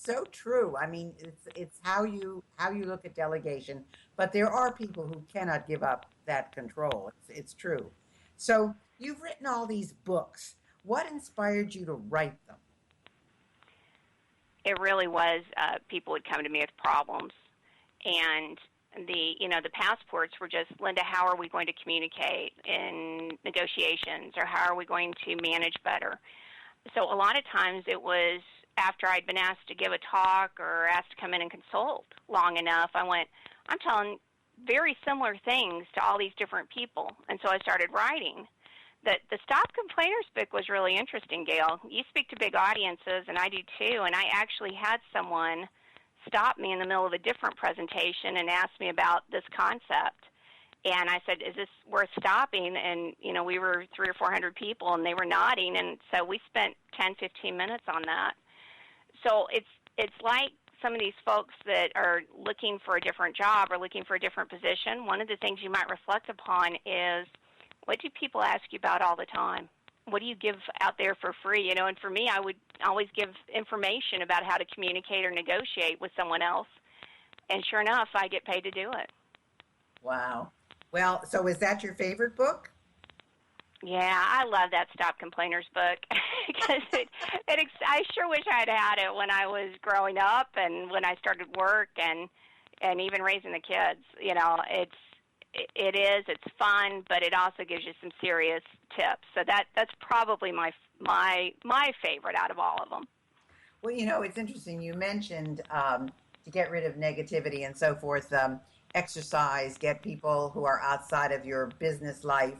so true. I mean, it's how you look at delegation, but there are people who cannot give up that control. It's true. So you've written all these books. What inspired you to write them? It really was people would come to me with problems, and the passports were just, Linda, how are we going to communicate in negotiations, or how are we going to manage better? So a lot of times it was after I'd been asked to give a talk or asked to come in and consult long enough, I went, I'm telling very similar things to all these different people. And so I started writing. The Stop Complainers book was really interesting, Gail. You speak to big audiences, and I do too, and I actually had someone stop me in the middle of a different presentation and ask me about this concept. And I said, is this worth stopping? And, we were 300 or 400 people, and they were nodding, and so we spent 10, 15 minutes on that. So it's like some of these folks that are looking for a different job or looking for a different position. One of the things you might reflect upon is, what do people ask you about all the time? What do you give out there for free? And for me, I would always give information about how to communicate or negotiate with someone else. And sure enough, I get paid to do it. Wow. Well, so is that your favorite book? Yeah, I love that Stop Complainers book because I sure wish I had had it when I was growing up and when I started work and even raising the kids. It's fun, but it also gives you some serious tips. So that's probably my favorite out of all of them. Well, it's interesting. You mentioned to get rid of negativity and so forth, exercise, get people who are outside of your business life,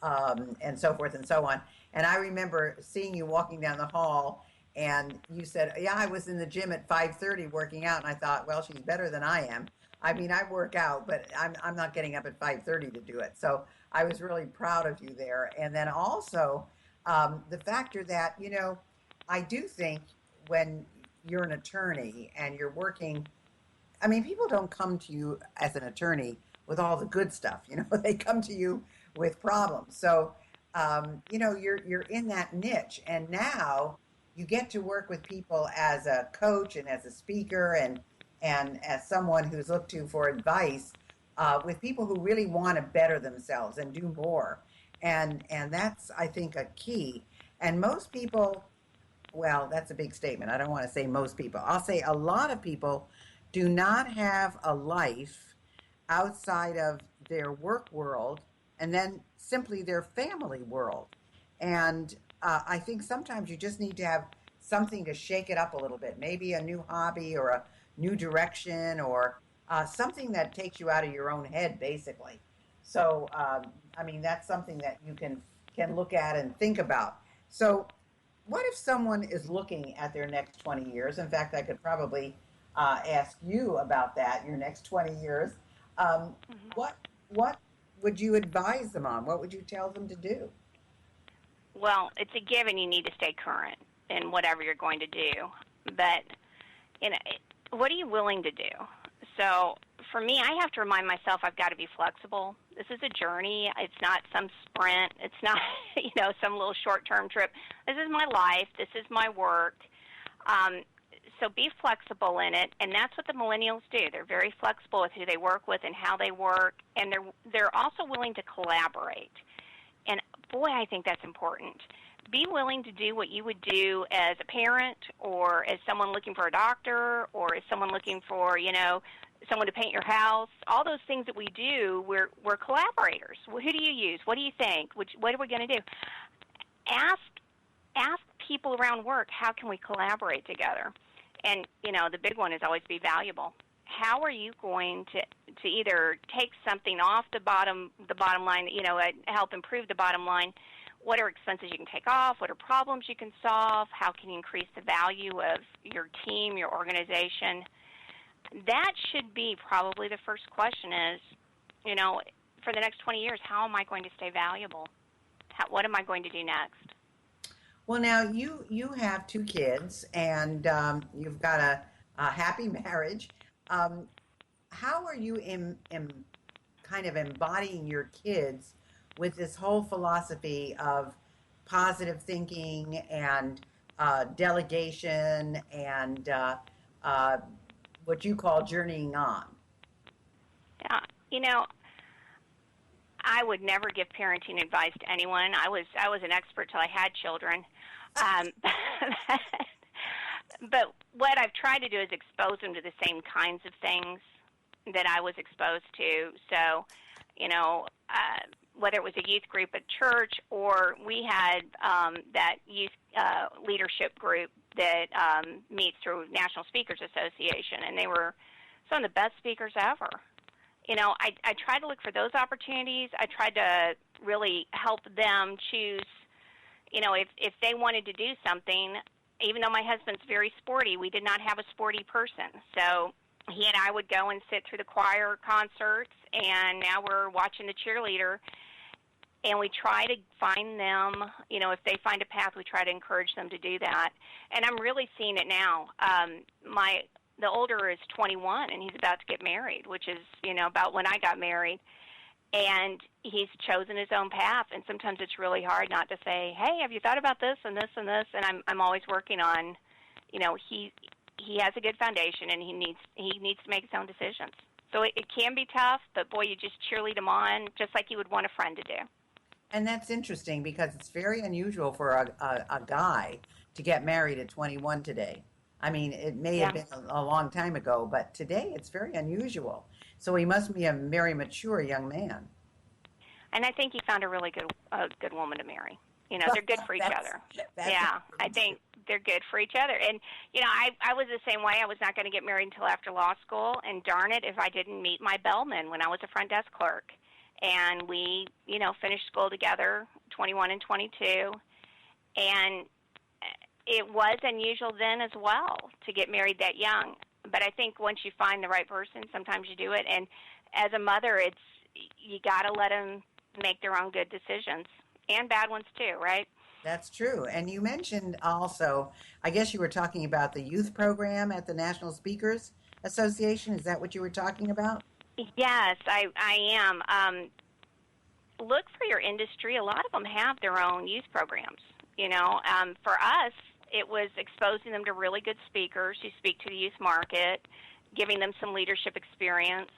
and so forth and so on. And I remember seeing you walking down the hall, and you said, yeah, I was in the gym at 5:30 working out. And I thought, well, she's better than I am. I mean, I work out, but I'm not getting up at 5:30 to do it. So I was really proud of you there. And then also the factor that, I do think when you're an attorney and you're working, I mean, people don't come to you as an attorney with all the good stuff. They come to you with problems. So, you're in that niche, and now you get to work with people as a coach and as a speaker and as someone who's looked to for advice, with people who really want to better themselves and do more. And that's, I think, a key. And most people, well, that's a big statement. I don't want to say most people. I'll say a lot of people do not have a life outside of their work world and then simply their family world. And I think sometimes you just need to have something to shake it up a little bit, maybe a new hobby or a new direction or something that takes you out of your own head, basically. So, I mean, that's something that you can look at and think about. So, what if someone is looking at their next 20 years? In fact, I could probably ask you about that, your next 20 years. What would you advise them on? What would you tell them to do? Well, it's a given you need to stay current in whatever you're going to do. But, what are you willing to do? So for me, I have to remind myself I've got to be flexible. This is a journey. It's not some sprint. It's not, some little short-term trip. This is my life. This is my work. So be flexible in it, and that's what the millennials do. They're very flexible with who they work with and how they work, and they're also willing to collaborate. And boy, I think that's important. Be willing to do what you would do as a parent or as someone looking for a doctor or as someone looking for, someone to paint your house. All those things that we do, we're collaborators. Well, who do you use? What do you think? What are we going to do? Ask people around work, how can we collaborate together? And, the big one is always be valuable. How are you going to either take something off the bottom line, help improve the bottom line? What are expenses you can take off? What are problems you can solve? How can you increase the value of your team, your organization? That should be probably the first question is, for the next 20 years, how am I going to stay valuable? What am I going to do next? Well, now you have two kids, and you've got a happy marriage. How are you kind of embodying your kids with this whole philosophy of positive thinking and delegation and uh, what you call journeying on. Yeah, you know, I would never give parenting advice to anyone. I was an expert till I had children. Um, but what I've tried to do is expose them to the same kinds of things that I was exposed to. So, you know, whether it was a youth group at church or we had that youth leadership group that meets through National Speakers Association, and they were some of the best speakers ever. You know, I tried to look for those opportunities. I tried to really help them choose, you know, if they wanted to do something. Even though my husband's very sporty, we did not have a sporty person. So he and I would go and sit through the choir concerts, and now we're watching the cheerleader. And we try to find them, you know, if they find a path, we try to encourage them to do that. And I'm really seeing it now. The older is 21, and he's about to get married, which is, you know, about when I got married. And he's chosen his own path. And sometimes it's really hard not to say, "Hey, have you thought about this and this and this?" And I'm always working on, you know, he has a good foundation, and he needs to make his own decisions. So it can be tough, but boy, you just cheerlead him on, just like you would want a friend to do. And that's interesting because it's very unusual for a guy to get married at 21 today. I mean, it may have Yeah. been a long time ago, but today it's very unusual. So he must be a very mature young man. And I think he found a really good woman to marry. You know, they're good for each other. That's Yeah, I think they're good for each other. And, you know, I was the same way. I was not going to get married until after law school. And darn it, if I didn't meet my bellman when I was a front desk clerk. And we, you know, finished school together, 21 and 22. And it was unusual then as well to get married that young. But I think once you find the right person, sometimes you do it. And as a mother, you got to let them make their own good decisions and bad ones too, right? That's true. And you mentioned also, I guess you were talking about the youth program at the National Speakers Association. Is that what you were talking about? Yes, I am. Look for your industry. A lot of them have their own youth programs. You know, for us, it was exposing them to really good speakers who speak to the youth market, giving them some leadership experience.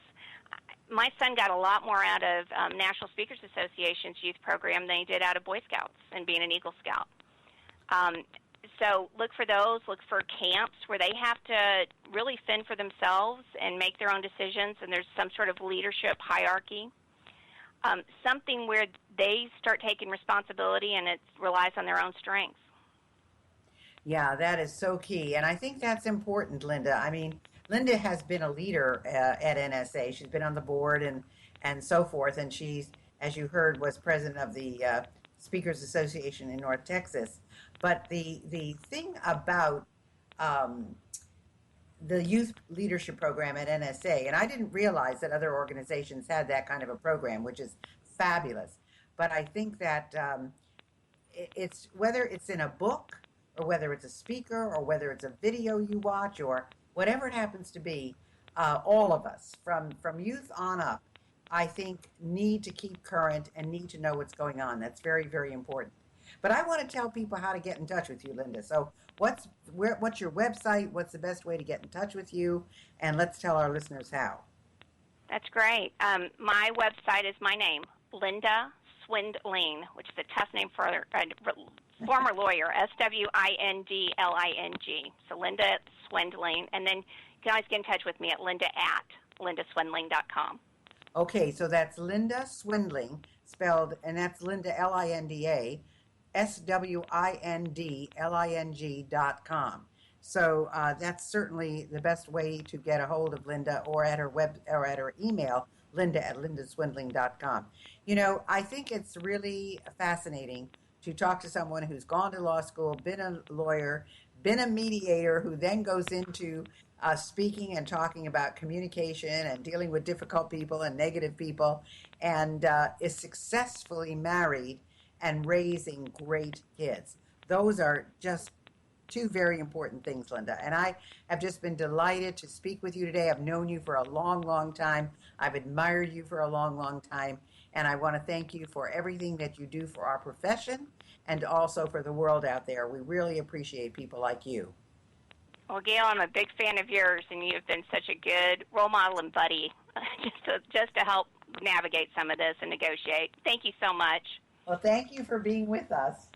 My son got a lot more out of National Speakers Association's youth program than he did out of Boy Scouts and being an Eagle Scout. So look for those. Look for camps where they have to really fend for themselves and make their own decisions, and there's some sort of leadership hierarchy. Something where they start taking responsibility and it relies on their own strengths. Yeah, that is so key. And I think that's important, Linda. I mean, Linda has been a leader at NSA. She's been on the board and so forth. And she's, as you heard, was president of the Speakers Association in North Texas. But the thing about the youth leadership program at NSA, and I didn't realize that other organizations had that kind of a program, which is fabulous. But I think that it's whether it's in a book or whether it's a speaker or whether it's a video you watch or whatever it happens to be, all of us from youth on up, I think need to keep current and need to know what's going on. That's very, very important. But I want to tell people how to get in touch with you, Linda. So what's your website? What's the best way to get in touch with you? And let's tell our listeners how. That's great. My website is my name, Linda Swindling, which is a tough name for a former lawyer, Swindling. So Linda Swindling. And then you can always get in touch with me at lindaswindling.com. Okay, so that's Linda Swindling, spelled, and that's Linda, Linda, SWINDLING.com. So that's certainly the best way to get a hold of Linda, or at her web or at her email, linda@lindaswindling.com. You know, I think it's really fascinating to talk to someone who's gone to law school, been a lawyer, been a mediator, who then goes into speaking and talking about communication and dealing with difficult people and negative people, and is successfully married and raising great kids. Those are just two very important things, Linda. And I have just been delighted to speak with you today. I've known you for a long, long time. I've admired you for a long, long time. And I want to thank you for everything that you do for our profession and also for the world out there. We really appreciate people like you. Well, Gail, I'm a big fan of yours, and you've been such a good role model and buddy just to help navigate some of this and negotiate. Thank you so much. Well, thank you for being with us.